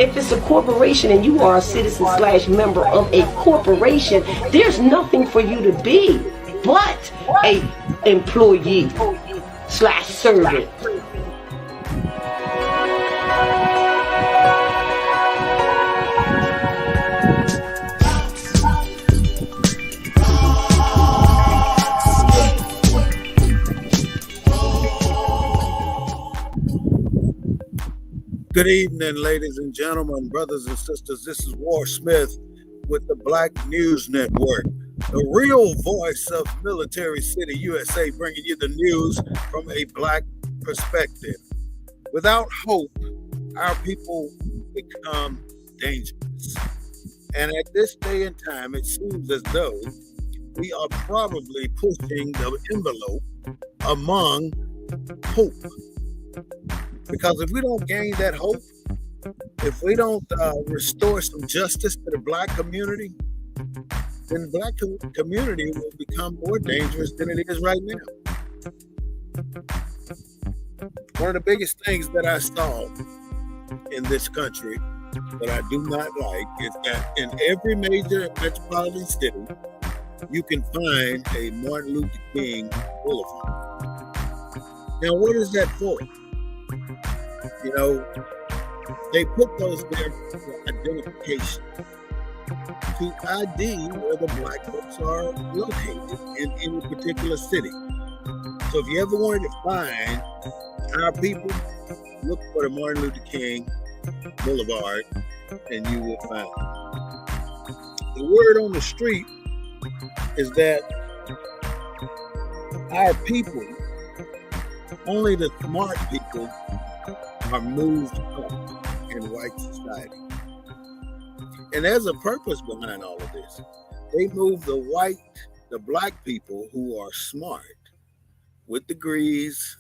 If it's a corporation and you are a citizen slash member of a corporation, there's nothing for you to be but a employee slash servant. Good evening, ladies and gentlemen, brothers and sisters. This is War Smith with the Black News Network, the real voice of Military City, USA, bringing you the news from a Black perspective. Without hope, our people become dangerous. And at this day and time, it seems as though we are probably pushing the envelope among hope. Because if we don't gain that hope, if we don't restore some justice to the Black community, then the Black community will become more dangerous than it is right now. One of the biggest things that I saw in this country that I do not like is that in every major metropolitan city, you can find a Martin Luther King Boulevard. Now, what is that for? You know, they put those there for identification, to ID where the Black folks are located in any particular city. So if you ever wanted to find our people, look for the Martin Luther King Boulevard and you will find it. The word on the street is that our people, only the smart people, are moved up in white society. And there's a purpose behind all of this. They move the Black people who are smart, with degrees,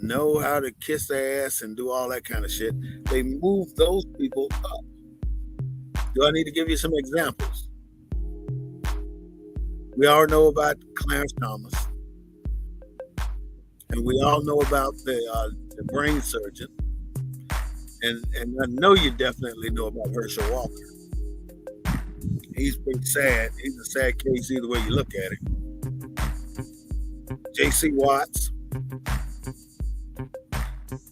know how to kiss ass and do all that kind of shit. They move those people up. Do I need to give you some examples? We all know about Clarence Thomas. And we all know about the brain surgeon. And I know you definitely know about Herschel Walker. He's pretty sad. He's a sad case either way you look at it. J.C. Watts.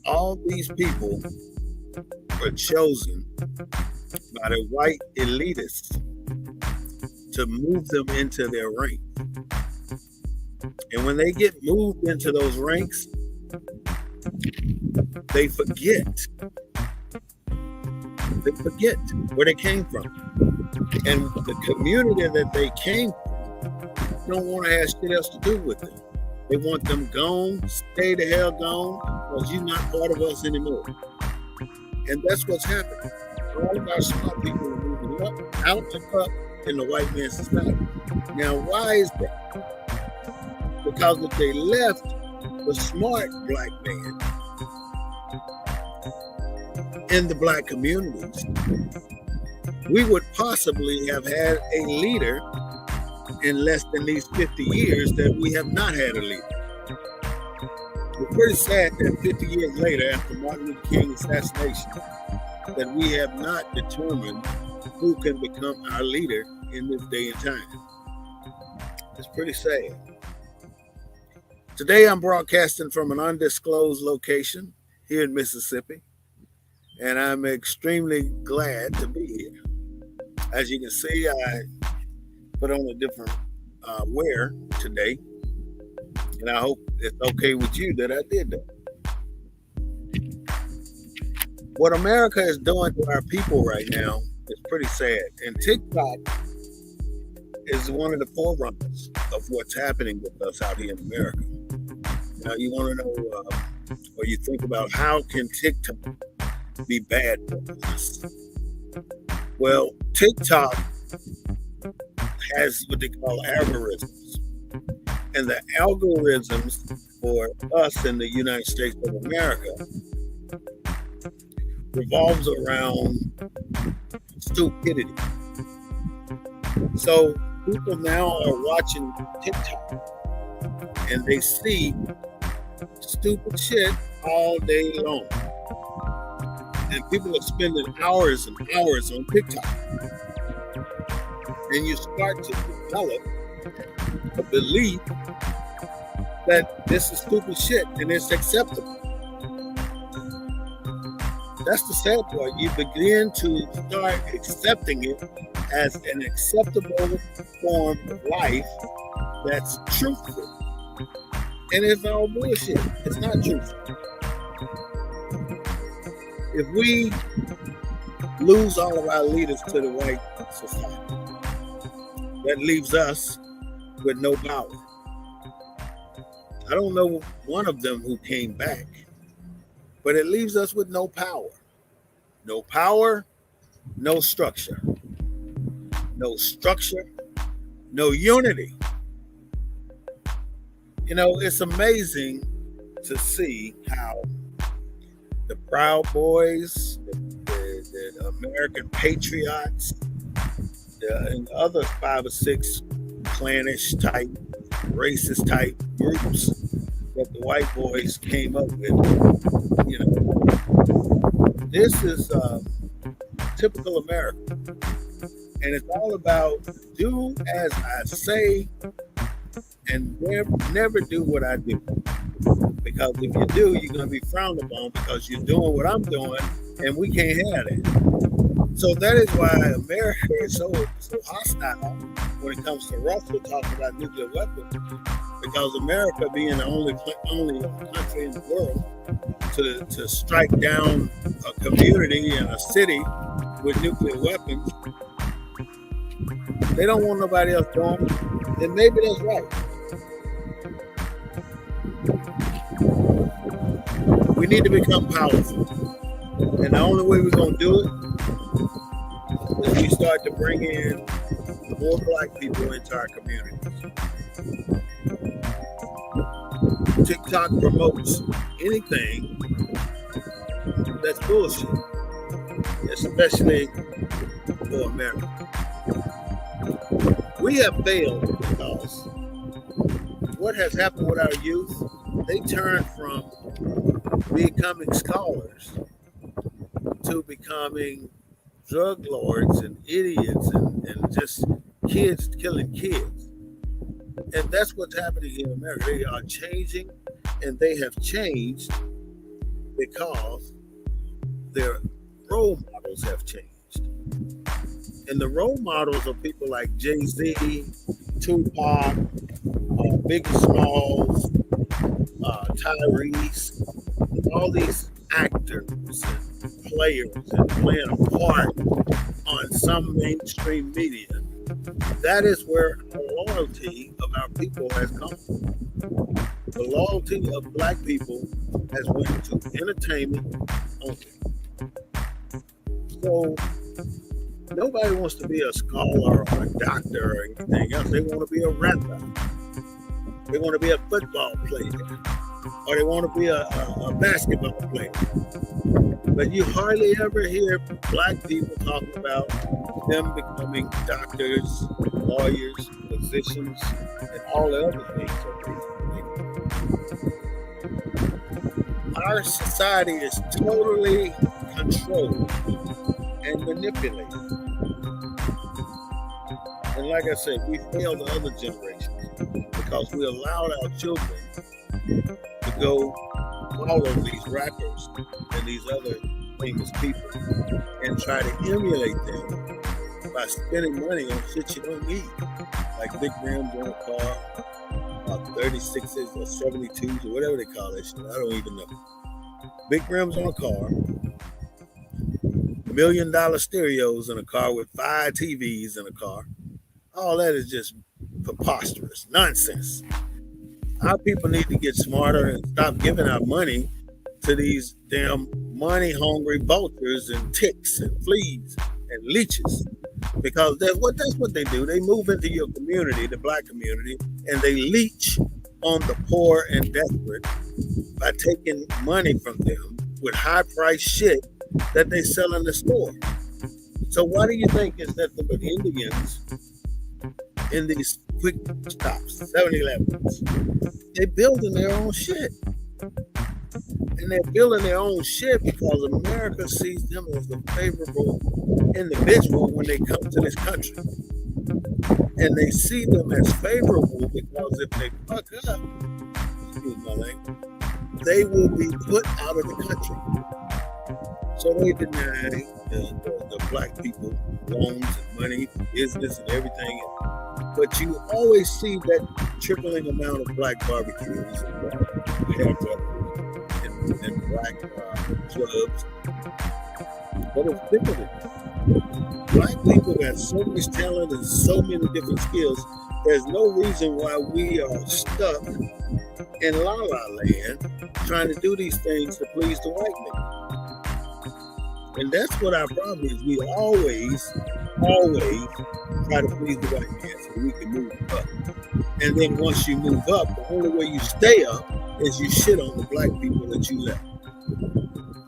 All these people were chosen by the white elitists to move them into their ranks. And when they get moved into those ranks, they forget where they came from. And the community that they came from don't want to have shit else to do with them. They want them gone, stay the hell gone, because you're not part of us anymore. And that's what's happening. All of our smart people are moving up, out and up in the white man's society. Now, why is that? Because if they left the smart Black man in the Black communities, we would possibly have had a leader in less than these 50 years that we have not had a leader. It's pretty sad that 50 years later, after Martin Luther King's assassination, that we have not determined who can become our leader in this day and time. It's pretty sad. Today I'm broadcasting from an undisclosed location here in Mississippi, and I'm extremely glad to be here. As you can see, I put on a different wear today. And I hope it's okay with you that I did that. What America is doing to our people right now is pretty sad. And TikTok is one of the forerunners of what's happening with us out here in America. Now, you want to know, or you think about how can TikTok be bad for us? Well, TikTok has what they call algorithms. And the algorithms for us in the United States of America revolves around stupidity. So people now are watching TikTok and they see stupid shit all day long. And people are spending hours and hours on TikTok. And you start to develop a belief that this is stupid shit and it's acceptable. That's the sad part. You begin to start accepting it as an acceptable form of life that's truthful. And it's all bullshit. It's not truthful. If we lose all of our leaders to the white society, that leaves us with no power. I don't know one of them who came back, but it leaves us with no power. No power, no structure. No structure, no unity. You know, it's amazing to see how the Proud Boys, the American Patriots, and other 5 or 6 clannish type, racist type groups that the white boys came up with. You know, this is typical America. And it's all about do as I say and never do what I do. Because if you do, you're going to be frowned upon because you're doing what I'm doing and we can't have that. So that is why America is so hostile when it comes to Russia talking about nuclear weapons. Because America being the only country in the world to strike down a community and a city with nuclear weapons, they don't want nobody else doing it. And maybe that's right. We need to become powerful. And the only way we're going to do it is we start to bring in more black people into our communities. TikTok promotes anything that's bullshit, especially for America. We have failed because what has happened with our youth, they turn from becoming scholars to becoming drug lords and idiots and just kids killing kids. And that's what's happening here in America. They are changing, and they have changed because their role models have changed. And the role models are people like Jay-Z, Tupac, Biggie Smalls, Tyrese, all these actors and players and playing a part on some mainstream media. That is where the loyalty of our people has come. The loyalty of black people has went to entertainment only. So nobody wants to be a scholar or a doctor or anything else. They want to be a rapper. They want to be a football player. Or they want to be a basketball player. But you hardly ever hear black people talking about them becoming doctors, lawyers, physicians, and all the other things. Our society is totally controlled and manipulated. And like I said, we failed the other generations because we allowed our children to go follow these rappers and these other famous people and try to emulate them by spending money on shit you don't need, like big rims on a car, about 36s or 72s or whatever they call that shit. I don't even know. Big rims on a car, $1 million stereos in a car with 5 TVs in a car. All that is just preposterous nonsense. Our people need to get smarter and stop giving our money to these damn money-hungry vultures and ticks and fleas and leeches, because that's what they do. They move into your community, the black community, and they leech on the poor and desperate by taking money from them with high-priced shit that they sell in the store. So why do you think it's nothing but Indians in these quick stops, 7-Elevens? They're building their own shit. And they're building their own shit because America sees them as a favorable individual when they come to this country. And they see them as favorable because if they fuck up, excuse my language, they will be put out of the country. So they deny the black people loans and money, business and everything. But you always see that tripling amount of black barbecues and hairdressers and black clubs. But it's bigger than that. Black people got so much talent and so many different skills. There's no reason why we are stuck in La La Land trying to do these things to please the white man. And that's what our problem is. We always try to please the white man so we can move up. And then once you move up, the only way you stay up is you shit on the black people that you left.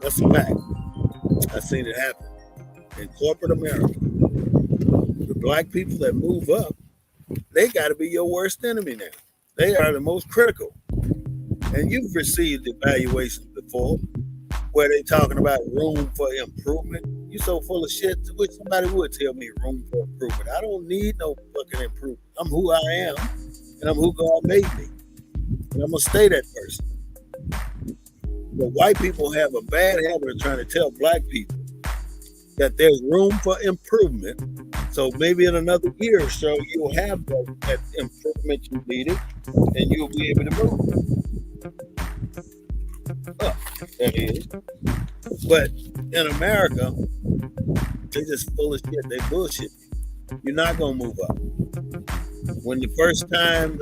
That's a fact. I've seen it happen in corporate America. The black people that move up, they got to be your worst enemy now. They are the most critical. And you've received evaluations before where they talking about room for improvement. You so full of shit. Which somebody would tell me room for improvement. I don't need no fucking improvement. I'm who I am, and I'm who God made me. And I'm going to stay that person. But white people have a bad habit of trying to tell black people that there's room for improvement. So maybe in another year or so, you'll have that improvement you needed, and you'll be able to move up. That is. But in America, they just full of shit. They bullshit. You're not going to move up. When the first time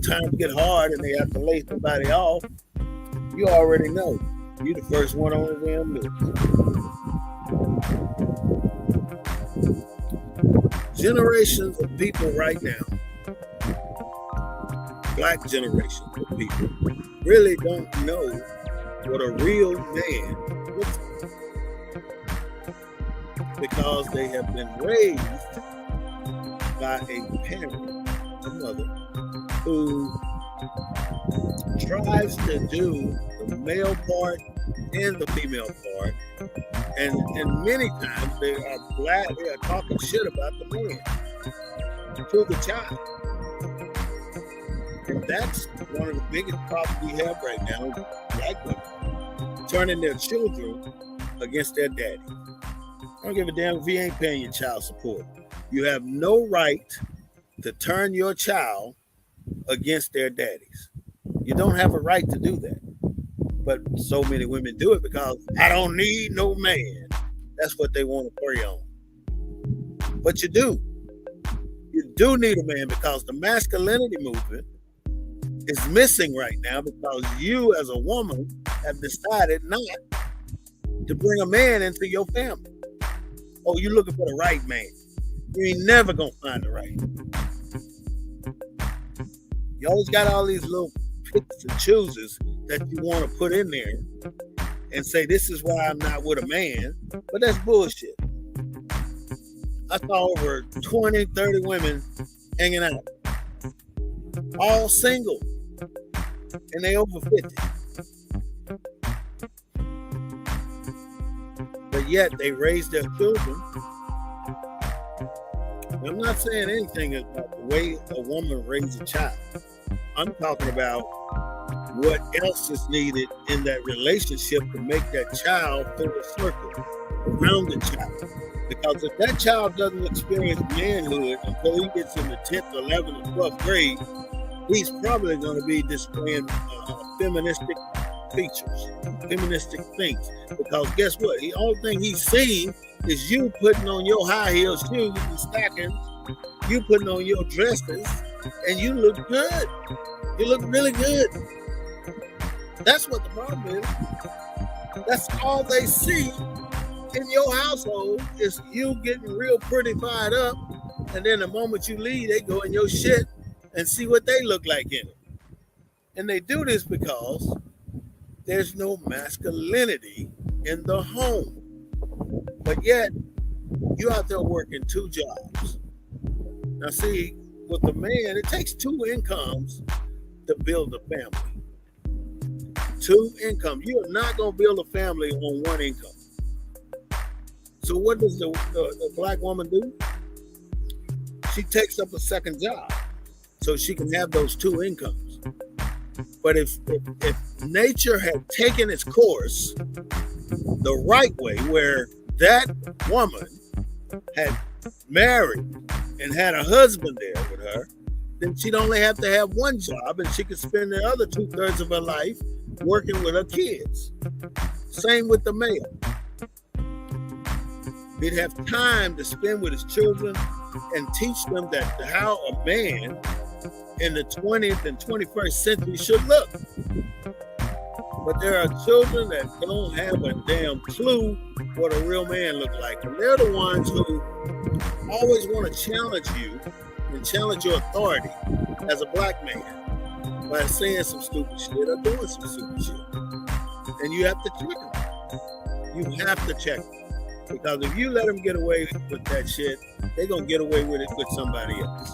times get hard and they have to lay somebody off, you already know. You're the first one on the damn list. Generations of people right now, black generations of people, really don't know what a real man looks like, because they have been raised by a parent, a mother, who tries to do the male part and the female part, and many times they are talking shit about the man to the child. And that's one of the biggest problems we have right now, black women turning their children against their daddy. I don't give a damn if he ain't paying your child support. You have no right to turn your child against their daddies. You don't have a right to do that. But so many women do it because I don't need no man. That's what they want to prey on. But you do. You do need a man, because the masculinity movement is missing right now, because you as a woman have decided not to bring a man into your family. Oh, you're looking for the right man. You ain't never gonna find the right. You always got all these little picks and chooses that you want to put in there and say, this is why I'm not with a man. But that's bullshit. I saw over 20, 30 women hanging out, all single, and they over 50. But yet they raise their children. I'm not saying anything about the way a woman raises a child. I'm talking about what else is needed in that relationship to make that child full of circle around the child. Because if that child doesn't experience manhood until he gets in the 10th, 11th, and 12th grade, he's probably going to be displaying feministic features, feministic things. Because guess what? The only thing he's seeing is you putting on your high heel shoes and stockings, you putting on your dresses, and you look good. You look really good. That's what the problem is. That's all they see in your household is you getting real pretty fired up, and then the moment you leave, they go in your shit and see what they look like in it. And they do this because there's no masculinity in the home. But yet, you're out there working 2 jobs. Now see, with a man, it takes 2 incomes to build a family. 2 incomes. You are not going to build a family on 1 income. So what does the black woman do? She takes up a second job so she can have those 2 incomes. But if nature had taken its course the right way, where that woman had married and had a husband there with her, then she'd only have to have 1 job and she could spend the other 2/3 of her life working with her kids. Same with the male. He'd have time to spend with his children and teach them that how a man in the 20th and 21st century should look. But there are children that don't have a damn clue what a real man looks like. And they're the ones who always want to challenge you and challenge your authority as a black man by saying some stupid shit or doing some stupid shit. And you have to check them. You have to check them. Because if you let them get away with that shit, they're going to get away with it with somebody else.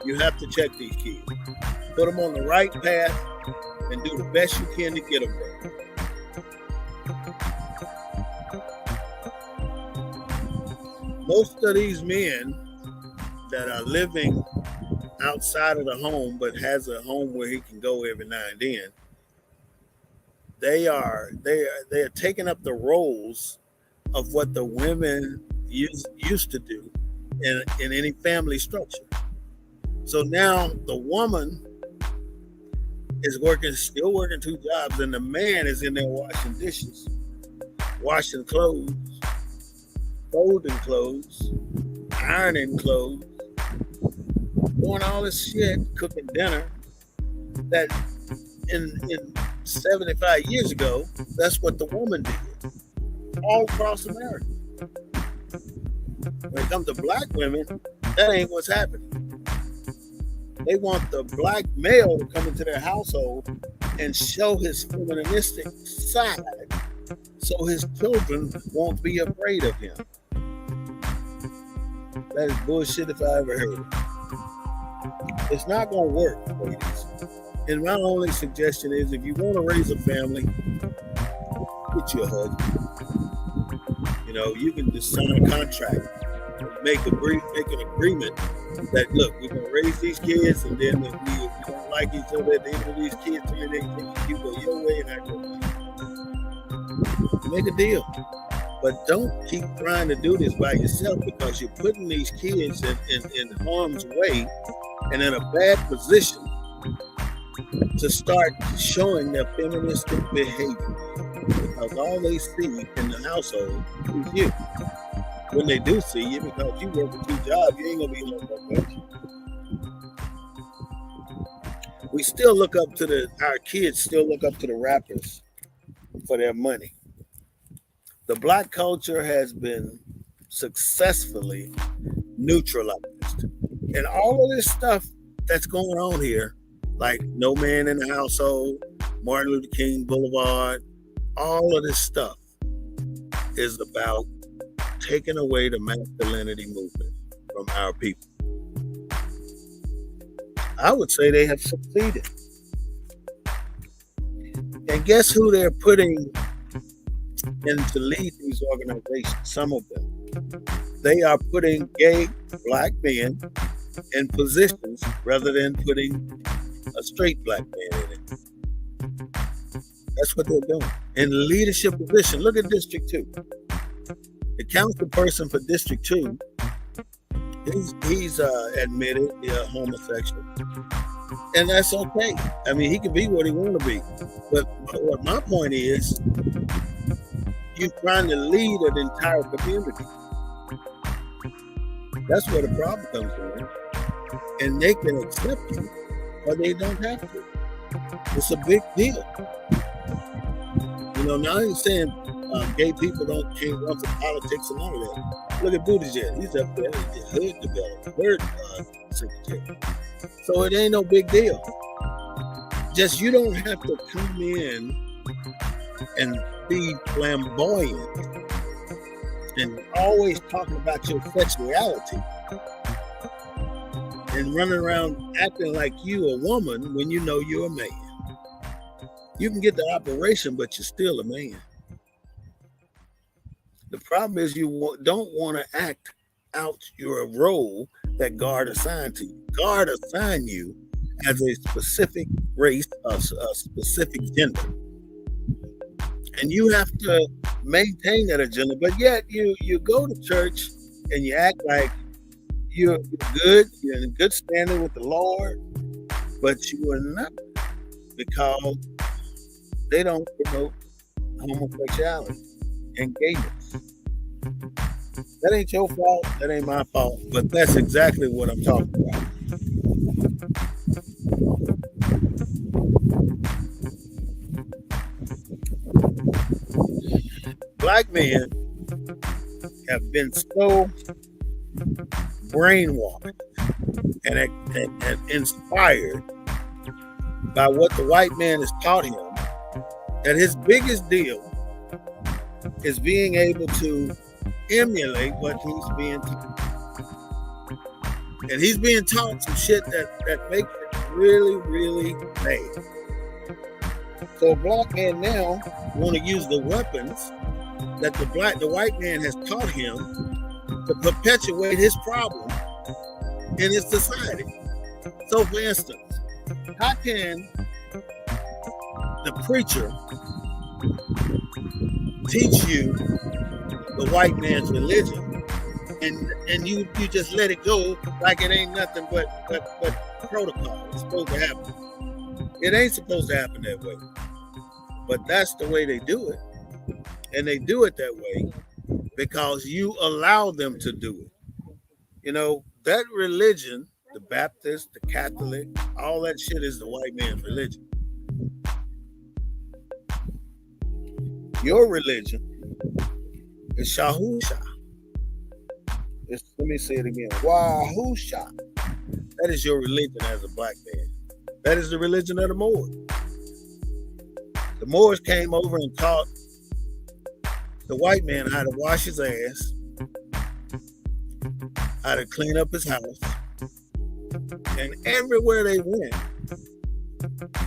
You have to check these kids. Put them on the right path and do the best you can to get them there. Most of these men that are living outside of the home but has a home where he can go every now and then, they are taking up the roles of what the women used to do in any family structure. So now the woman is still working 2 jobs, and the man is in there washing dishes, washing clothes, folding clothes, ironing clothes, doing all this shit, cooking dinner. That in 75 years ago, that's what the woman did. All across America. When it comes to black women, that ain't what's happening. They want the black male to come into their household and show his feministic side so his children won't be afraid of him. That is bullshit if I ever heard it. It's not going to work, ladies. And my only suggestion is if you want to raise a family, get you a husband. You know, you can just sign a contract, make an agreement that, look, we're going to raise these kids, and then if we don't like each other at the end of these kids, you go your way and I go my way. Make a deal. But don't keep trying to do this by yourself, because you're putting these kids in harm's way and in a bad position to start showing their feministic behavior. Because all they see in the household is you. When they do see you, because you work 2 jobs, you ain't gonna be like that. We still look up to our kids still look up to the rappers for their money. The black culture has been successfully neutralized. And all of this stuff that's going on here, like No Man in the Household, Martin Luther King Boulevard, all of this stuff is about taking away the masculinity movement from our people. I would say they have succeeded. And guess who they're putting in to lead these organizations? Some of them. They are putting gay black men in positions rather than putting a straight black man in it. That's what they're doing. In leadership position, look at District 2. The council person for District 2, he's admitted homosexual. And that's okay. I mean, he can be what he want to be. But what my point is, you're trying to lead an entire community. That's where the problem comes in. And they can accept you, or they don't have to. It's a big deal. You know, now I'm saying gay people can't run for politics and none of that. Look at Buttigieg. He's up there. He's the hood developer, secretary. So it ain't no big deal. Just you don't have to come in and be flamboyant and always talking about your sexuality and running around acting like you a woman when you know you're a man. You can get the operation, but you're still a man. The problem is you don't want to act out your role that God assigned to you. God assigned you as a specific race, a specific gender. And you have to maintain that agenda, but yet you go to church and you act like you're good, you're in good standing with the Lord, but you are not, because they don't promote homosexuality and gayness. That ain't your fault, that ain't my fault, but that's exactly what I'm talking about. Black men have been so brainwashed and inspired by what the white man has taught him that his biggest deal is being able to emulate what he's being taught. And he's being taught some shit that makes it really, really bad. So black men now want to use the weapons that the white man has taught him to perpetuate his problem in his society. So for instance, how can the preacher teach you the white man's religion and you just let it go like it ain't nothing but protocol? It's supposed to happen. It ain't supposed to happen that way. But that's the way they do it. And they do it that way because you allow them to do it. You know, that religion, the Baptist, the Catholic, all that shit is the white man's religion. Your religion is Shahusha. Let me say it again. Wahusha. That is your religion as a black man. That is the religion of the Moors. The Moors came over and taught the white man how to wash his ass, how to clean up his house. And everywhere they went,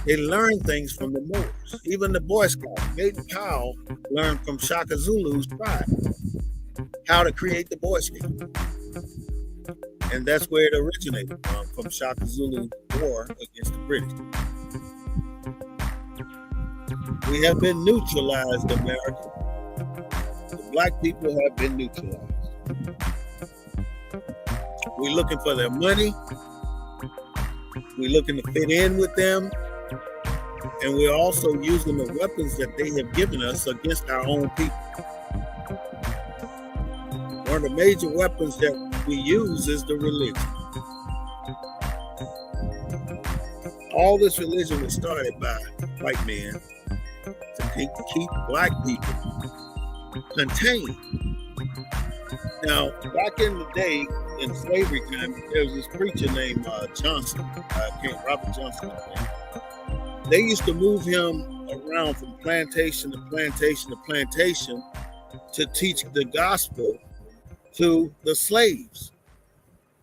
they learned things from the Moors. Even the Boy Scouts, Baden Powell learned from Shaka Zulu's tribe how to create the Boy Scout. And that's where it originated from Shaka Zulu's war against the British. We have been neutralized, America. The black people have been neutralized. We're looking for their money. We're looking to fit in with them. And we're also using the weapons that they have given us against our own people. One of the major weapons that we use is the religion. All this religion was started by white men to keep black people contained. Now, back in the day, in slavery time, there was this preacher named Johnson. Robert Johnson. They used to move him around from plantation to plantation to plantation to teach the gospel to the slaves.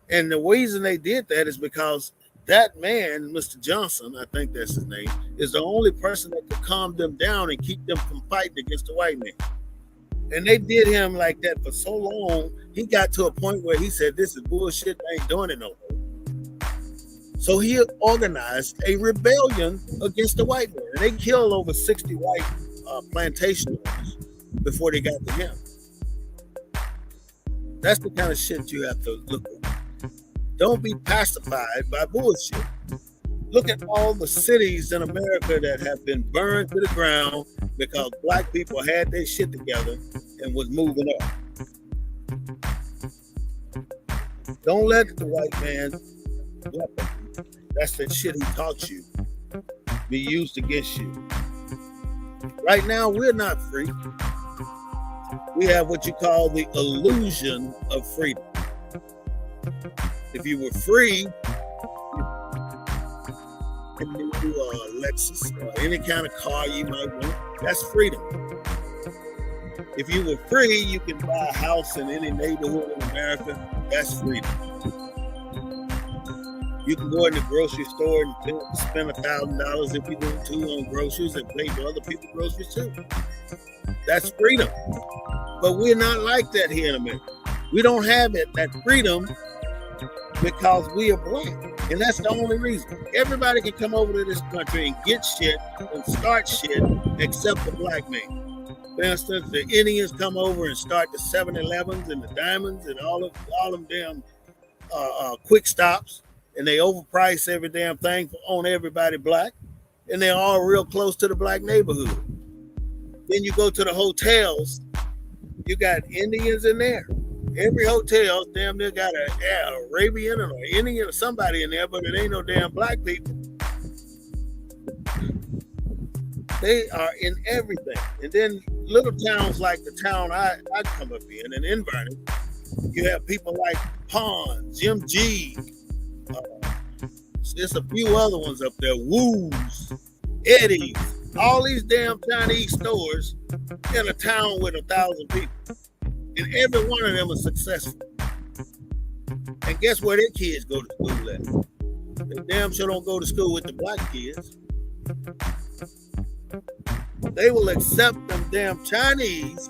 And the reason they did that is because that man, Mr. Johnson, I think that's his name, is the only person that could calm them down and keep them from fighting against the white man. And they did him like that for so long, he got to a point where he said, this is bullshit, I ain't doing it no more. So he organized a rebellion against the white man. And they killed over 60 white plantation owners before they got to him. That's the kind of shit you have to look at. Don't be pacified by bullshit. Look at all the cities in America that have been burned to the ground because black people had their shit together and was moving up. Don't let the white man, that's the shit he taught you, be used against you. Right now, we're not free. We have what you call the illusion of freedom. If you were free, you can do a Lexus or any kind of car you might want. That's freedom. If you were free, you can buy a house in any neighborhood in America. That's freedom. You can go in the grocery store and spend $1,000 if you want to on groceries and pay for other people's groceries too. That's freedom. But we're not like that here in America. We don't have that freedom because we are black. And that's the only reason. Everybody can come over to this country and get shit and start shit except the black man. For instance, the Indians come over and start the 7-Elevens and the Diamonds and all them damn quick stops, and they overprice every damn thing on everybody black, and they're all real close to the black neighborhood. Then you go to the hotels, you got Indians in there. Every hotel damn near got an Arabian or Indian or somebody in there, but it ain't no damn black people. They are in everything. And then little towns like the town I come up in Inverness, you have people like Pond, Jim G. There's a few other ones up there, Woos, Eddie's, all these damn Chinese stores in a town with 1,000 people. And every one of them is successful. And guess where their kids go to school at? They damn sure don't go to school with the black kids. They will accept them damn Chinese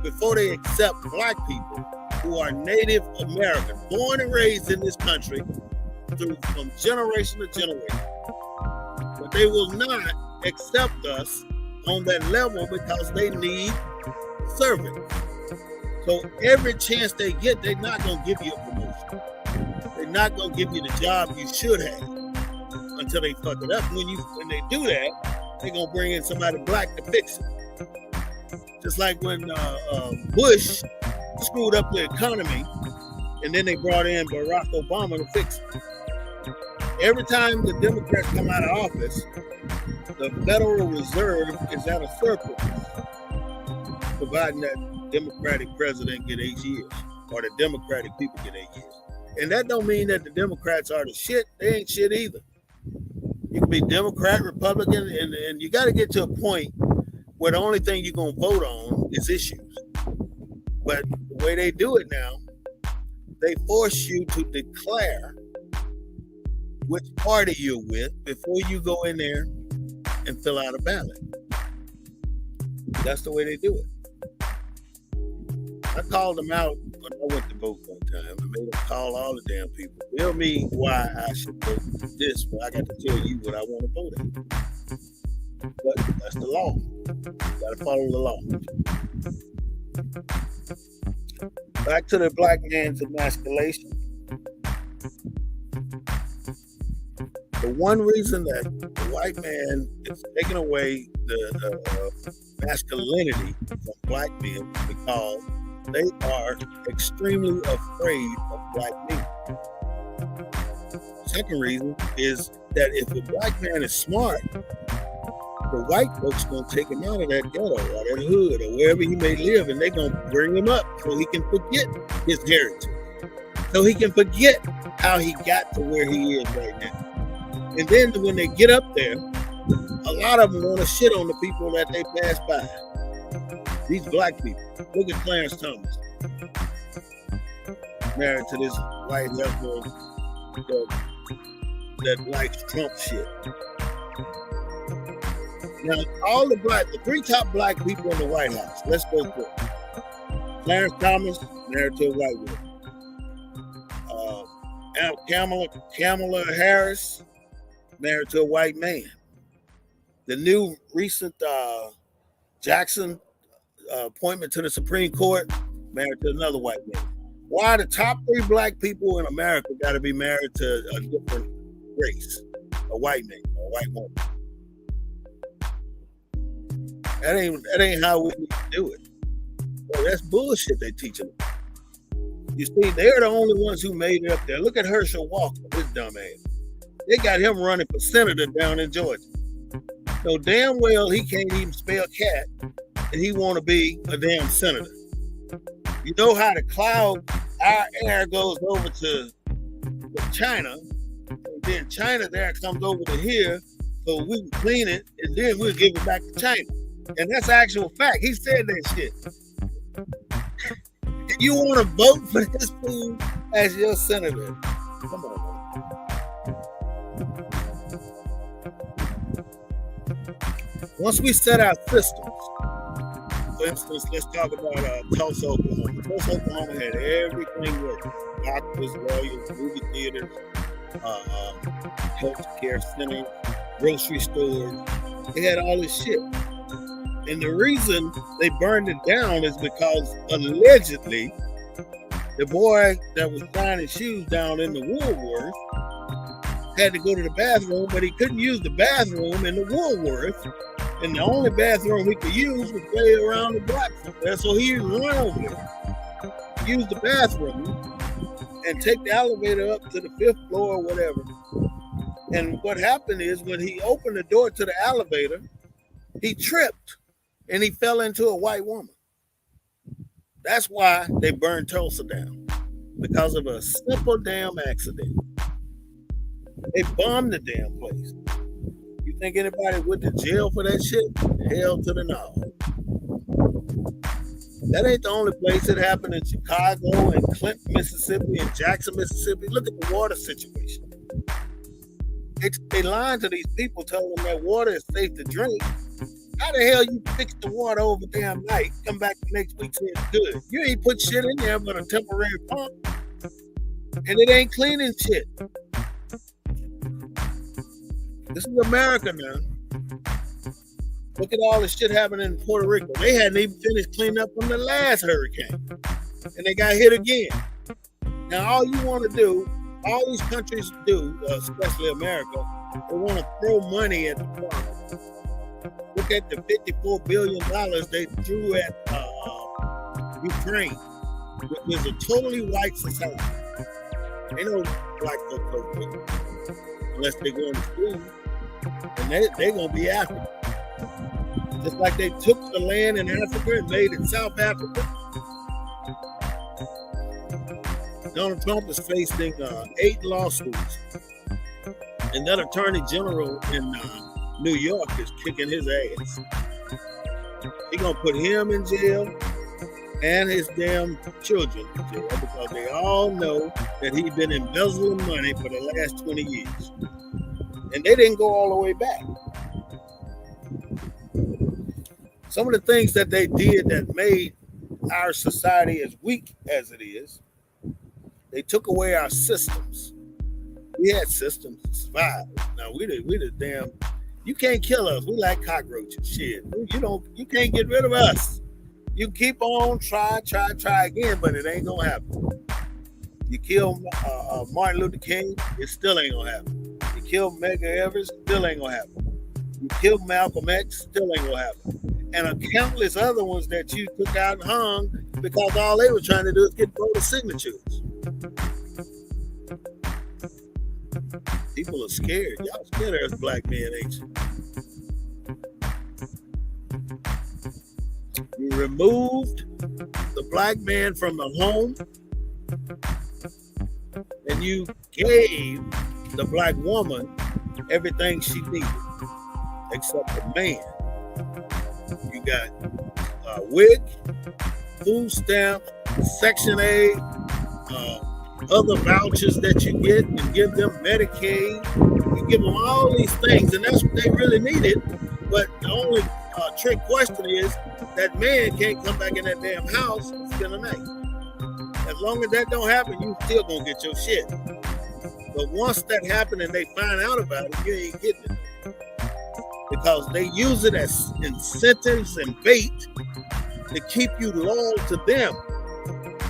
before they accept black people who are Native American, born and raised in this country from generation to generation. But they will not accept us on that level because they need servants. So every chance they get, they're not going to give you a promotion. They're not going to give you the job you should have until they fuck it up. When they do that, they're going to bring in somebody black to fix it. Just like when Bush screwed up the economy and then they brought in Barack Obama to fix it. Every time the Democrats come out of office, the Federal Reserve is at a surplus, providing that Democratic president get 8 years, or the Democratic people get 8 years. And that don't mean that the Democrats are the shit. They ain't shit either. You can be Democrat, Republican, and you got to get to a point where the only thing you're going to vote on is issues. But the way they do it now, they force you to declare which party you're with before you go in there and fill out a ballot. That's the way they do it. I called them out when I went to vote one time. I made them call all the damn people. Tell me why I should vote this, but I got to tell you what I want to vote in. But that's the law. You got to follow the law. Back to the black man's emasculation. The one reason that the white man is taking away the masculinity from black men is because they are extremely afraid of black men. Second reason is that if a black man is smart, the white folks gonna take him out of that ghetto or that hood or wherever he may live, and they're gonna bring him up so he can forget his heritage, so he can forget how he got to where he is right now. And then when they get up there, a lot of them want to shit on the people that they pass by. These black people. Look at Clarence Thomas, married to this white heifer that likes Trump shit. Now, the three top black people in the White House. Let's go through it. Clarence Thomas, married to a white woman. Kamala Harris, married to a white man. The new recent Jackson appointment to the Supreme Court, married to another white man. Why the top 3 black people in America got to be married to a different race? a white man, a white woman. That ain't how we need to do it. Well, that's bullshit they teaching them. You see, they're the only ones who made it up there. Look at Herschel Walker, his dumb ass. They got him running for senator down in Georgia. So damn well he can't even spell cat, and he want to be a damn senator. You know how the cloud, our air goes over to China, and then China's air comes over to here, so we can clean it, and then we'll give it back to China. And that's actual fact. He said that shit. You want to vote for this fool as your senator? Come on, man. Once we set our systems, for instance, let's talk about Tulsa, Oklahoma. Tulsa, Oklahoma had everything working: doctors, lawyers, movie theaters, health care centers, grocery stores. They had all this shit. And the reason they burned it down is because allegedly the boy that was signing shoes down in the Woolworth had to go to the bathroom, but he couldn't use the bathroom in the Woolworth. And the only bathroom he could use was way around the block there. So he run over there, use the bathroom, and take the elevator up to the 5th floor or whatever. And what happened is when he opened the door to the elevator, he tripped. And he fell into a white woman. That's why they burned Tulsa down. Because of a simple damn accident. They bombed the damn place. You think anybody went to jail for that shit? Hell to the no. That ain't the only place. It happened in Chicago and Clinton, Mississippi and Jackson, Mississippi. Look at the water situation. They lied to these people, telling them that water is safe to drink. How the hell you fix the water over damn night, come back the next week and it's good? You ain't put shit in there but a temporary pump. And it ain't cleaning shit. This is America now. Look at all the shit happening in Puerto Rico. They hadn't even finished cleaning up from the last hurricane. And they got hit again. Now all you want to do, all these countries do, especially America, they want to throw money at the problem. Look at the $54 billion they threw at Ukraine, which is a totally white society. Ain't no black folks over there, unless they go to school, and they're going to be African. Just like they took the land in Africa and made it South Africa. Donald Trump is facing 8 lawsuits, and that attorney general in New York is kicking his ass. He gonna put him in jail and his damn children in jail because they all know that he's been embezzling money for the last 20 years. And they didn't go all the way back. Some of the things that they did that made our society as weak as it is, they took away our systems. We had systems to survive. Now we the damn. You can't kill us. We like cockroaches. Shit. You can't get rid of us. You keep on try again, but it ain't gonna happen. You kill Martin Luther King, it still ain't gonna happen. You kill Medgar Evers, still ain't gonna happen. You kill Malcolm X, still ain't gonna happen. And countless other ones that you took out and hung because all they were trying to do is get voter signatures. People are scared. Y'all scared of us black men, ain't you? You removed the black man from the home, and you gave the black woman everything she needed, except the man. You got a wig, food stamp, Section 8, other vouchers that you get, and give them Medicaid. You give them all these things, and that's what they really needed. But the only trick question is that man can't come back in that damn house and spend the night. As long as that don't happen, you still gonna get your shit. But once that happened and they find out about it, you ain't getting it. Because they use it as incentives and bait to keep you loyal to them.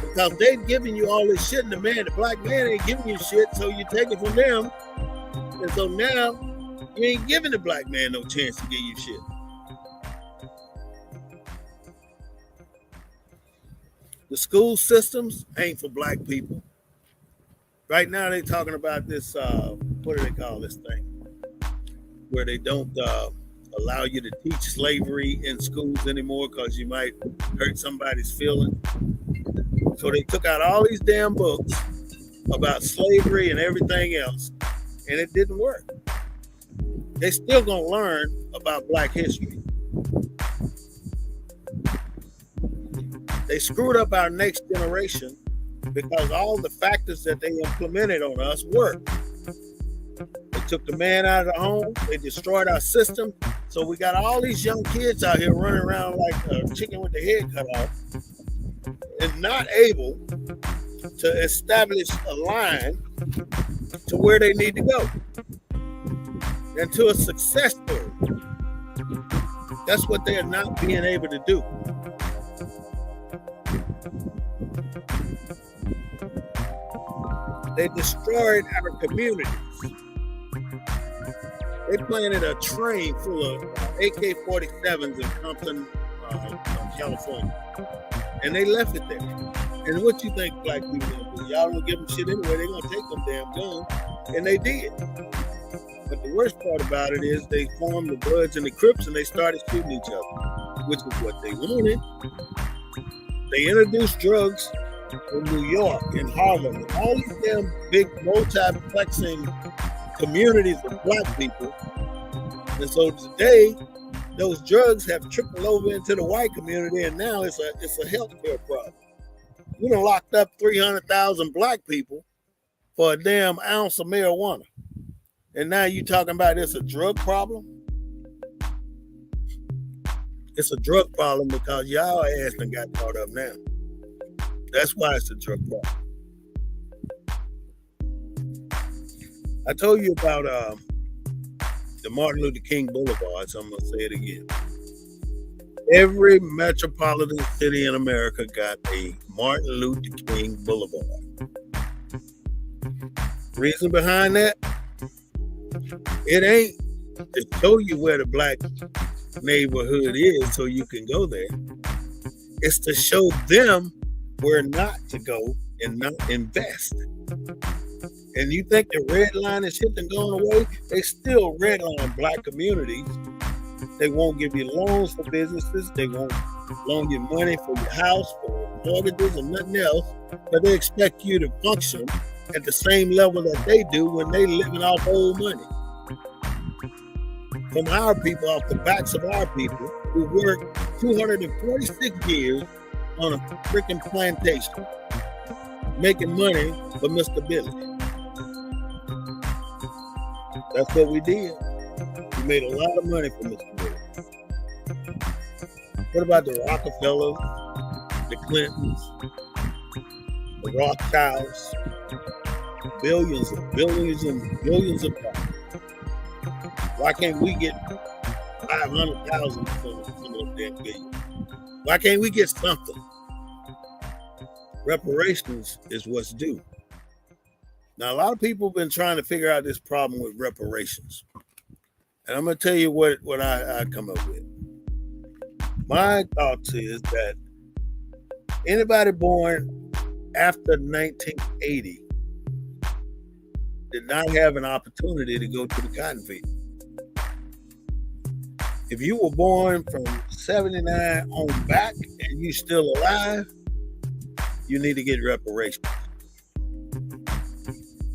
Because they've given you all this shit, and the black man ain't giving you shit, so you take it from them. And so now You ain't giving the black man no chance to give you shit. The school systems ain't for black people. Right now they talking about this, what do they call this thing? Where they don't allow you to teach slavery in schools anymore because you might hurt somebody's feelings. So they took out all these damn books about slavery and everything else, and it didn't work. They still gonna learn about black history. They screwed up our next generation because all the factors that they implemented on us worked. They took the man out of the home. They destroyed our system. So we got all these young kids out here running around like a chicken with the head cut off and not able to establish a line to where they need to go and to a success story. That's what they are not being able to do. They destroyed our communities. They planted a train full of AK-47s in Compton, California. And they left it there. And what you think black people gonna do? Y'all don't give them shit anyway. They're gonna take them damn guns. And they did. But the worst part about it is they formed the Bloods and the Crips and they started shooting each other, which is what they wanted. They introduced drugs in New York, in Harlem, all these damn big multiplexing communities of black people. And so today, those drugs have trickled over into the white community, and now it's a healthcare problem. We done locked up 300,000 black people for a damn ounce of marijuana. And now you talking about it's a drug problem? It's a drug problem because y'all ass done got caught up now. That's why it's a drug problem. I told you about the Martin Luther King Boulevard, so I'm going to say it again. Every metropolitan city in America got a Martin Luther King Boulevard. Reason behind that? It ain't to show you where the black neighborhood is so you can go there. It's to show them where not to go and not invest. And you think the red line is shit and going away? They still redline black communities. They won't give you loans for businesses. They won't loan you money for your house, for mortgages and nothing else. But they expect you to function at the same level that they do when they living off old money. From our people, off the backs of our people who worked 246 years on a freaking plantation, making money for Mr. Billy. That's what we did. We made a lot of money for Mr. Billy. What about the Rockefellers, the Clintons, the Rothschilds? Billions and billions and billions of dollars. Why can't we get 500,000 from them damn billion? Why can't we get something? Reparations is what's due. Now, a lot of people have been trying to figure out this problem with reparations. And I'm going to tell you what I come up with. My thoughts is that anybody born after 1980 did not have an opportunity to go to the cotton field. If you were born from 79 on back and you still alive, you need to get reparations.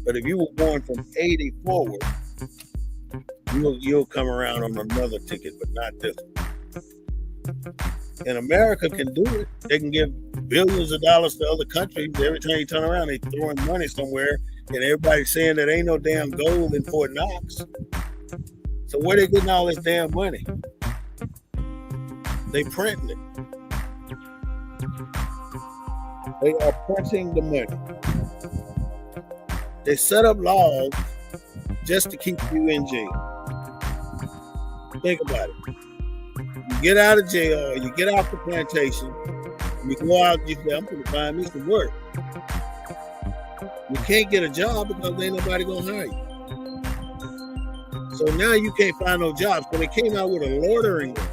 But if you were born from 80 forward, you'll come around on another ticket, but not this one. And America can do it. They can give billions of dollars to other countries. Every time you turn around, they throwing money somewhere, and everybody's saying that ain't no damn gold in Fort Knox. So where they getting all this damn money? They printing it. They are printing the money. They set up laws just to keep you in jail. Think about it. You get out of jail, or you get off the plantation, and you go out and you say, I'm going to find me some work. You can't get a job because ain't nobody going to hire you. So now you can't find no jobs. So they came out with a loitering law.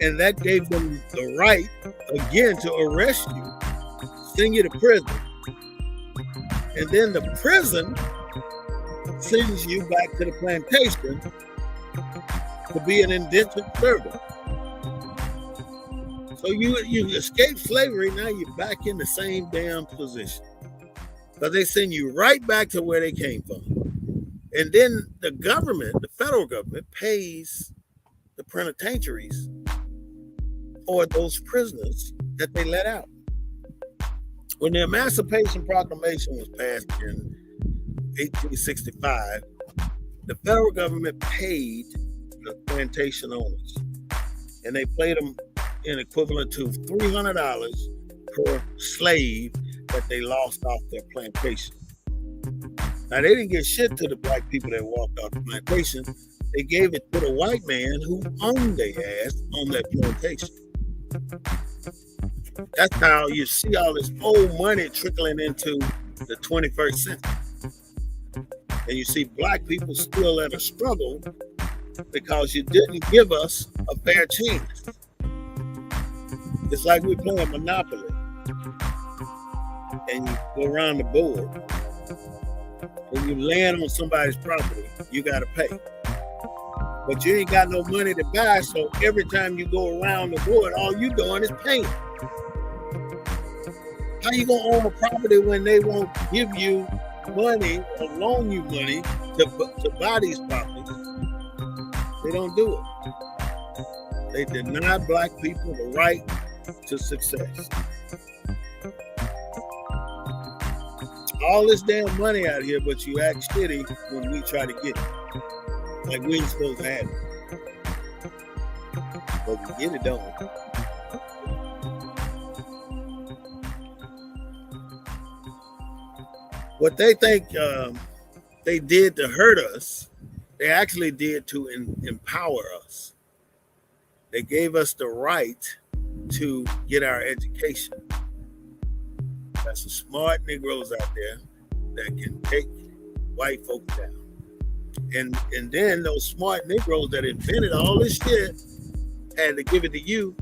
And that gave them the right, again, to arrest you, send you to prison. And then the prison sends you back to the plantation to be an indentured servant. So you escape slavery, now you're back in the same damn position. But they send you right back to where they came from. And then the government, the federal government, pays the penitentiaries for those prisoners that they let out. When the Emancipation Proclamation was passed in 1865, the federal government paid the plantation owners, and they paid them in equivalent to $300 per slave that they lost off their plantation. Now, they didn't give shit to the black people that walked off the plantation. They gave it to the white man who owned their ass on that plantation. That's how you see all this old money trickling into the 21st century. And you see black people still at a struggle because you didn't give us a fair chance. It's like we're playing Monopoly and you go around the board. When you land on somebody's property, you got to pay. But you ain't got no money to buy, so every time you go around the board, all you doing is paying. How you gonna own a property when they won't give you money or loan you money to buy these properties? They don't do it. They deny black people the right to success. All this damn money out here, but you act shitty when we try to get it. Like we ain't supposed to have it. But we get it, don't we? What they think they did to hurt us, they actually did to empower us. They gave us the right to get our education. There's some smart Negroes out there that can take white folks down. And then those smart Negroes that invented all this shit had to give it to you,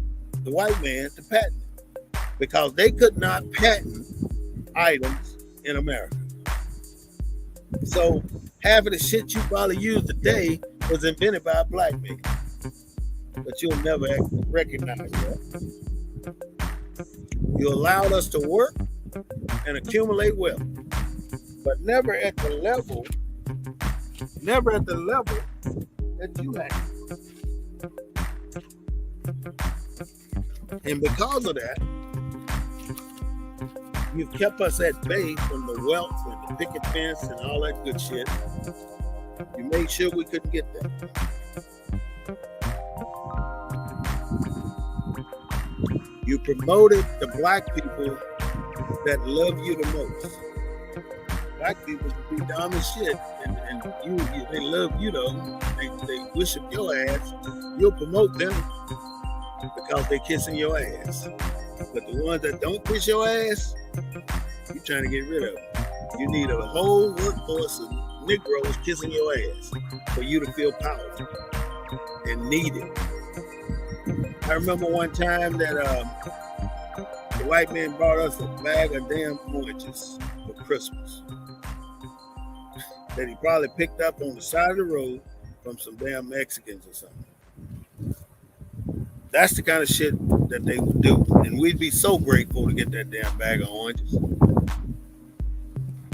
the white man, to patent it. Because they could not patent items in America. So half of the shit you probably use today was invented by a black man. But you'll never recognize that. You allowed us to work and accumulate wealth, but never at the level that you had. And because of that, you've kept us at bay from the wealth and the picket fence and all that good shit. You made sure we couldn't get that. You promoted the black people that love you the most. Black people can be dumb as shit, and they love you though. They worship your ass. You'll promote them because they kissing your ass. But the ones that don't kiss your ass, you're trying to get rid of them. You need a whole workforce of Negroes kissing your ass for you to feel powerful and needed. I remember one time that the white man brought us a bag of damn oranges for Christmas that he probably picked up on the side of the road from some damn Mexicans or something. That's the kind of shit that they would do. And we'd be so grateful to get that damn bag of oranges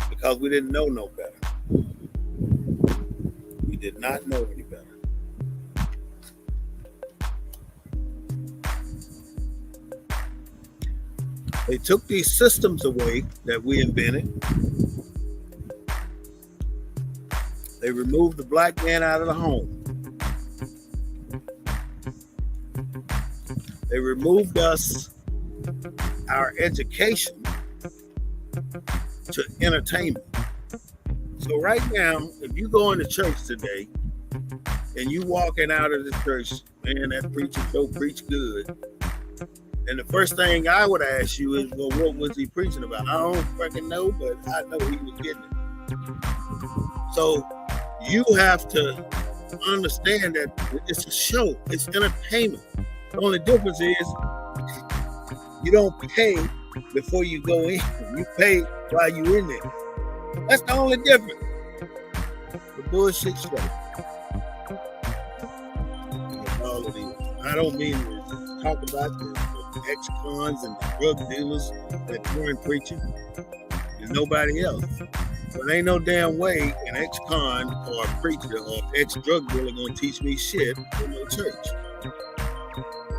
because we didn't know no better. We did not know any better. They took these systems away that we invented. They removed the black man out of the home. They removed us, our education, to entertainment. So right now, if you go into church today and you walking out of the church, man, that preacher so preach good. And the first thing I would ask you is, well, what was he preaching about? I don't fucking know, but I know he was getting it. So You have to understand that it's a show. It's entertainment. The only difference is you don't pay before you go in. You pay while you're in there. That's the only difference. The bullshit show. All of these. I don't mean to talk about the ex-cons and the drug dealers that weren't preaching. There's nobody else. But ain't no damn way an ex-con or a preacher or ex-drug dealer gonna teach me shit in no church.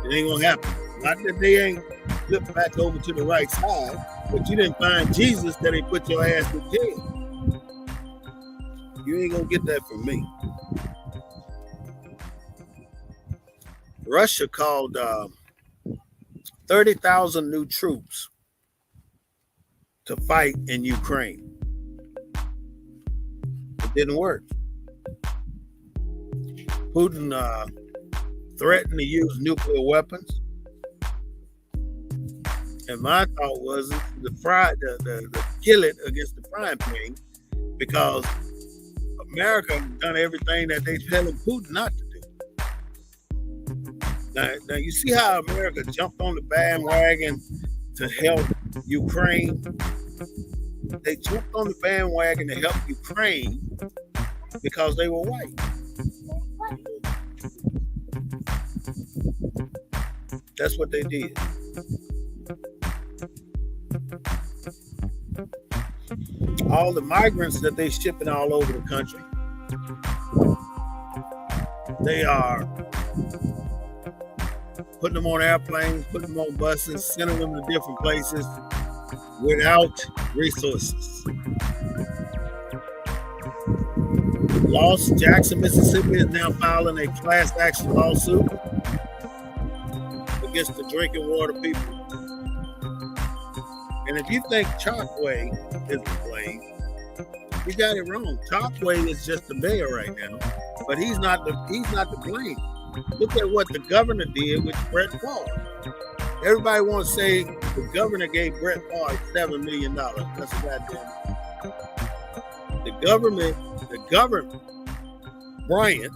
It ain't gonna happen. Not that they ain't flipped back over to the right side, but you didn't find Jesus that ain't put your ass in jail. You ain't gonna get that from me. Russia called 30,000 new troops to fight in Ukraine. It didn't work. Putin threatened to use nuclear weapons. And my thought was the kill it against the frying pan, because America has done everything that they're telling Putin not to do. Now you see how America jumped on the bandwagon to help Ukraine? They jumped on the bandwagon to help Ukraine because they were white. That's what they did. All the migrants that they're shipping all over the country, they are putting them on airplanes, putting them on buses, sending them to different places without resources. Jackson, Mississippi is now filing a class action lawsuit against the drinking water people. And if you think Chokwe is to blame, you got it wrong. Chokwe is just the mayor right now, but he's not to blame. Look at what the governor did with Brett Favre. Everybody wants to say the governor gave Brett Favre $7 million. That's a goddamn. The governor, Bryant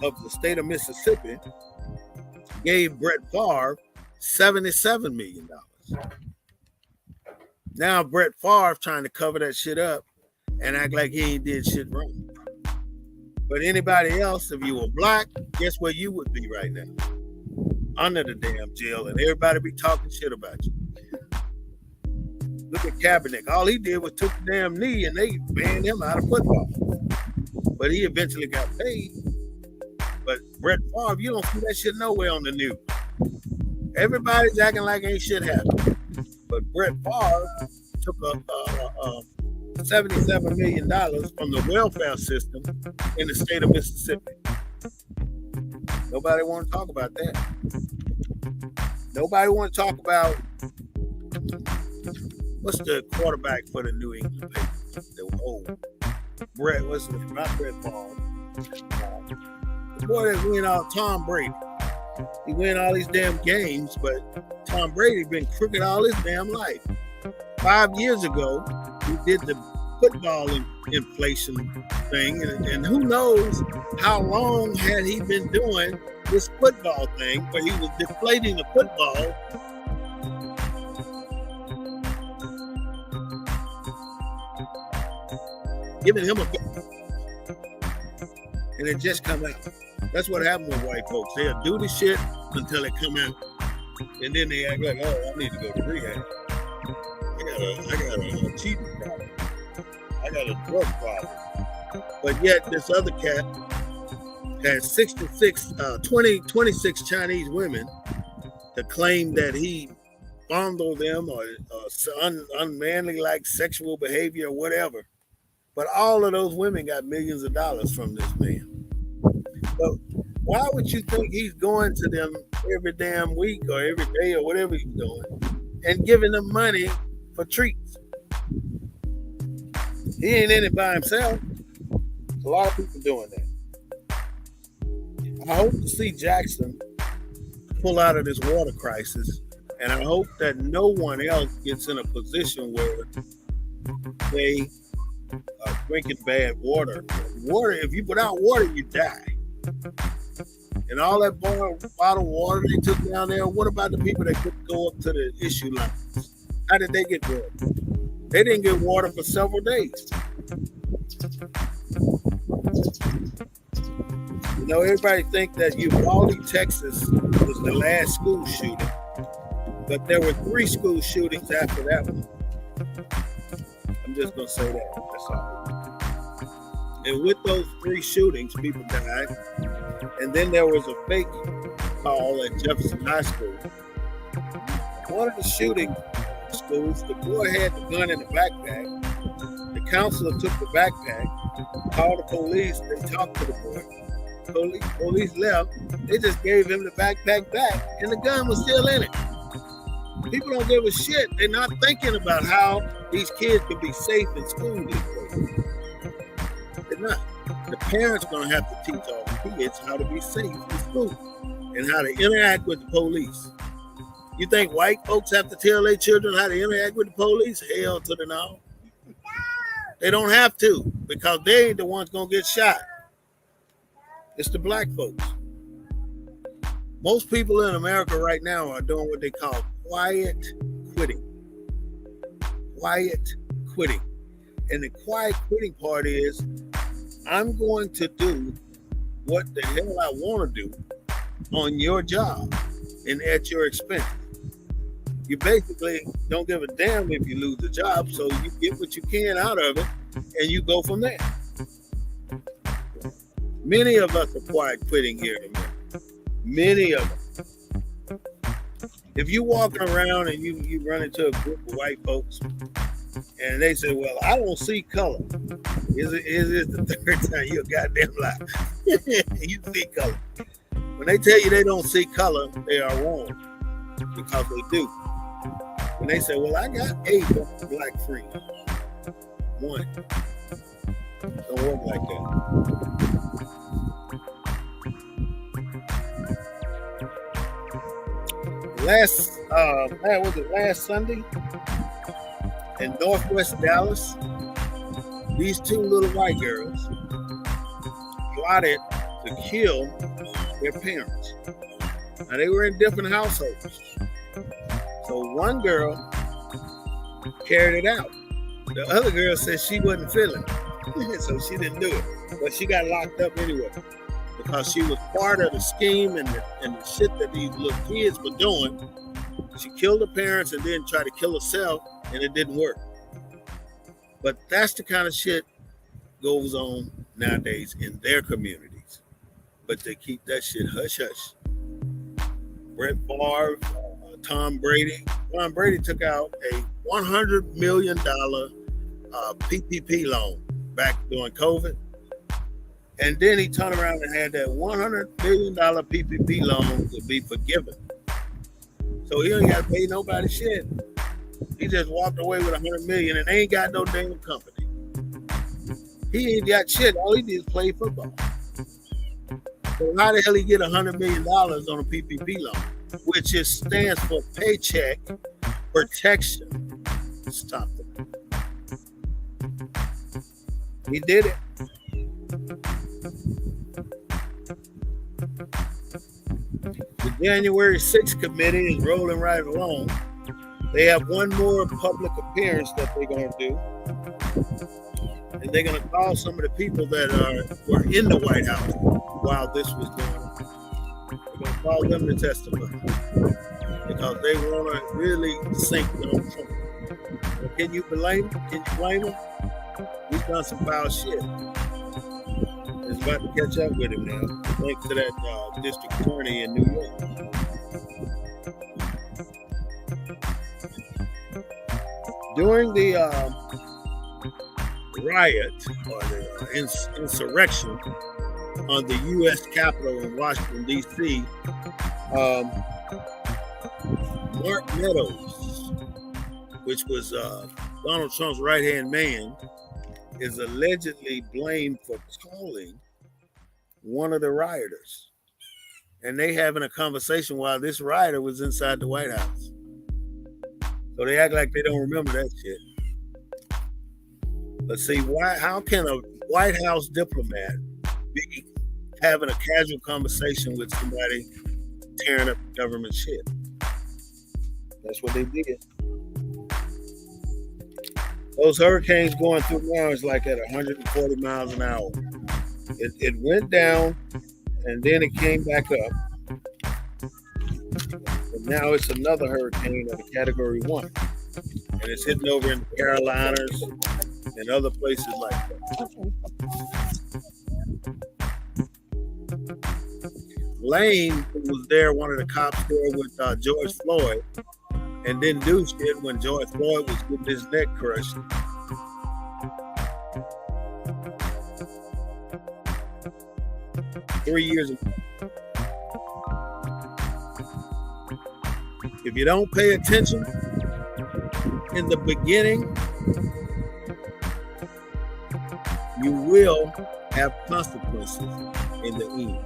of the state of Mississippi, gave Brett Favre $77 million. Now Brett Favre trying to cover that shit up and act like he ain't did shit wrong. But anybody else, if you were black, guess where you would be right now? Under the damn jail, and everybody be talking shit about you. Look at Kaepernick. All he did was took the damn knee and they banned him out of football. But he eventually got paid. But Brett Favre, you don't see that shit nowhere on the news. Everybody's acting like ain't shit happened. But Brett Favre took $77 million from the welfare system in the state of Mississippi. Nobody want to talk about that. Nobody want to talk about what's the quarterback for the New England Patriots? The old Brett, what's the not Brett Favre? The boy that win all Tom Brady. He win all these damn games, but Tom Brady been crooked all his damn life. 5 years ago, he did the football inflation thing, and who knows how long had he been doing this football thing, where he was deflating the football. Giving him a, and it just come out. That's what happened with white folks. They'll do the shit until it come out, and then they act like, "Oh, I need to go to rehab. I got a cheating problem. I got a drug problem." But yet this other cat has 26 Chinese women to claim that he fondled them or unmanly like sexual behavior or whatever. But all of those women got millions of dollars from this man. So why would you think he's going to them every damn week or every day or whatever he's doing and giving them money for treats? He ain't in it by himself. There's a lot of people doing that. I hope to see Jackson pull out of this water crisis, and I hope that no one else gets in a position where they are drinking bad water, Water, if you put out water, you die. And all that bottled water they took down there, what about the people that couldn't go up to the issue line? How did they get water? They didn't get water for several days. You know, everybody think that Uvalde, Texas was the last school shooting. But there were 3 school shootings after that one. I'm just going to say that. That's all. And with those 3 shootings, people died. And then there was a fake call at Jefferson High School. One of the shooting schools, the boy had the gun in the backpack. The counselor took the backpack, called the police, they talked to the boy. Police left, they just gave him the backpack back, and the gun was still in it. People don't give a shit. They're not thinking about how these kids could be safe in school these days. They're not. The parents are going to have to teach all the kids how to be safe in school and how to interact with the police. You think white folks have to tell their children how to interact with the police? Hell to the no. They don't have to, because they ain't the ones going to get shot. It's the black folks. Most people in America right now are doing what they call quiet quitting. Quiet quitting. And the quiet quitting part is, I'm going to do what the hell I want to do on your job and at your expense. You basically don't give a damn if you lose the job, so you get what you can out of it and you go from there. Many of us are quiet quitting here in America. Many of us. If you're walking around and you run into a group of white folks and they say, well, I don't see color. Is it the third time you're a goddamn lie? You see color. When they tell you they don't see color, they are wrong, because they do. When they say, well, I got 8 black friends. 1. Don't work like that. Last Sunday in Northwest Dallas, these 2 little white girls plotted to kill their parents. Now, they were in different households. So one girl carried it out. The other girl said she wasn't feeling it, so she didn't do it. But she got locked up anyway, because she was part of the scheme and the shit that these little kids were doing. She killed her parents and then tried to kill herself, and it didn't work. But that's the kind of shit goes on nowadays in their communities. But they keep that shit hush-hush. Brett Favre, Tom Brady. Tom Brady took out a $100 million PPP loan back during COVID. And then he turned around and had that $100 million PPP loan to be forgiven. So he ain't got to pay nobody shit. He just walked away with $100 million and ain't got no damn company. He ain't got shit. All he did is play football. So how the hell he get $100 million on a PPP loan, which stands for Paycheck Protection? Stop it. He did it. The January 6th committee is rolling right along. They have one more public appearance that they're going to do. And they're going to call some of the people that were in the White House while this was going on. They're going to call them to testify, because they want to really sink Donald Trump. Well, can you blame him? Can you blame him? He's done some foul shit. It's about to catch up with him now, thanks to that district attorney in New York. During the riot or the insurrection on the U.S. Capitol in Washington, D.C., Mark Meadows, which was Donald Trump's right-hand man, is allegedly blamed for calling one of the rioters. And they having a conversation while this rioter was inside the White House. So they act like they don't remember that shit. But see, how can a White House diplomat be having a casual conversation with somebody tearing up government shit. That's what they did. Those hurricanes going through now is like at 140 miles an hour. It went down and then it came back up. And now it's another hurricane of a Category 1. And it's hitting over in the Carolinas and other places like that. Lane, who was there, one of the cops there with George Floyd, and then do shit when George Floyd was getting his neck crushed. Three years ago. If you don't pay attention in the beginning, you will have consequences in the end.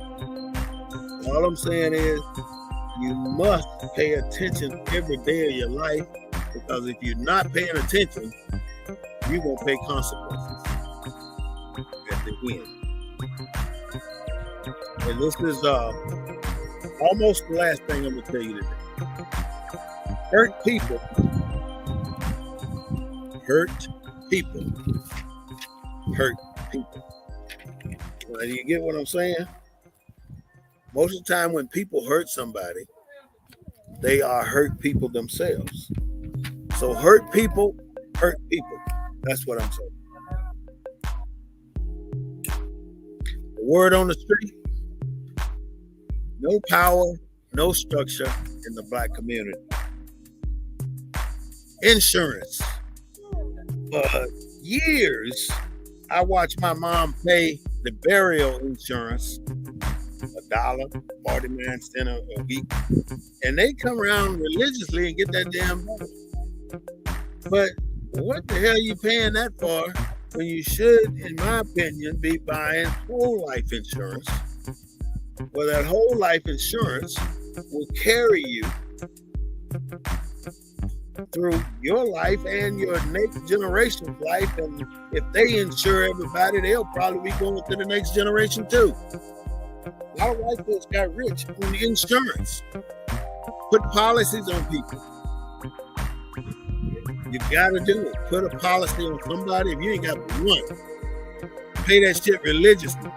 All I'm saying is you must pay attention every day of your life, because if you're not paying attention, you're going to pay consequences at the end. And this is almost the last thing I'm going to tell you today. Hurt people. Hurt people. Hurt people. Now, do you get what I'm saying? Most of the time when people hurt somebody, they are hurt people themselves. So hurt people. That's what I'm saying. The word on the street, no power, no structure in the Black community. Insurance. For years, I watched my mom pay the burial insurance, $1, 49 cents a week, and they come around religiously and get that damn money. But what the hell are you paying that for when you should, in my opinion, be buying whole life insurance? Well, that whole life insurance will carry you through your life and your next generation's life. And if they insure everybody, they'll probably be going to the next generation too. A lot of white folks got rich on the insurance. Put policies on people. You got to do it. Put a policy on somebody. If you ain't got one, pay that shit religiously.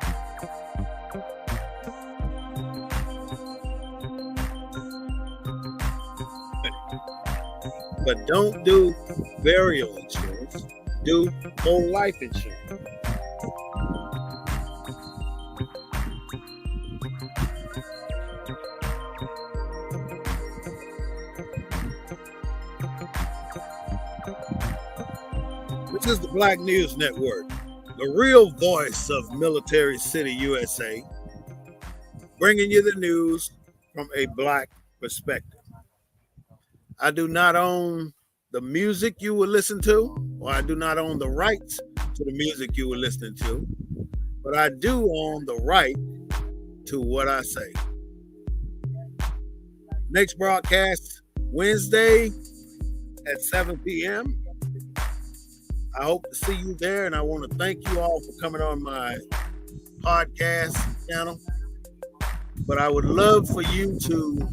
But don't do burial insurance. Do whole life insurance. This is the Black News Network, the real voice of Military City, USA, bringing you the news from a Black perspective. I do not own the music you will listen to, or I do not own the rights to the music you were listening to, but I do own the right to what I say. Next broadcast, Wednesday at 7 p.m. I hope to see you there, and I want to thank you all for coming on my podcast channel. But I would love for you to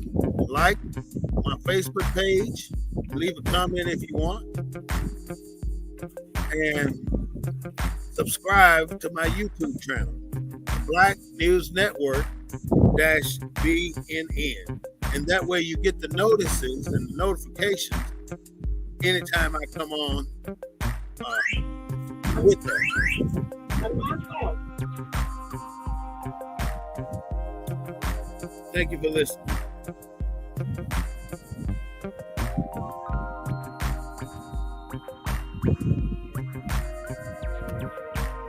like my Facebook page, leave a comment if you want, and subscribe to my YouTube channel, Black News Network -BNN. And that way you get the notices and the notifications anytime I come on with that. Thank you for listening.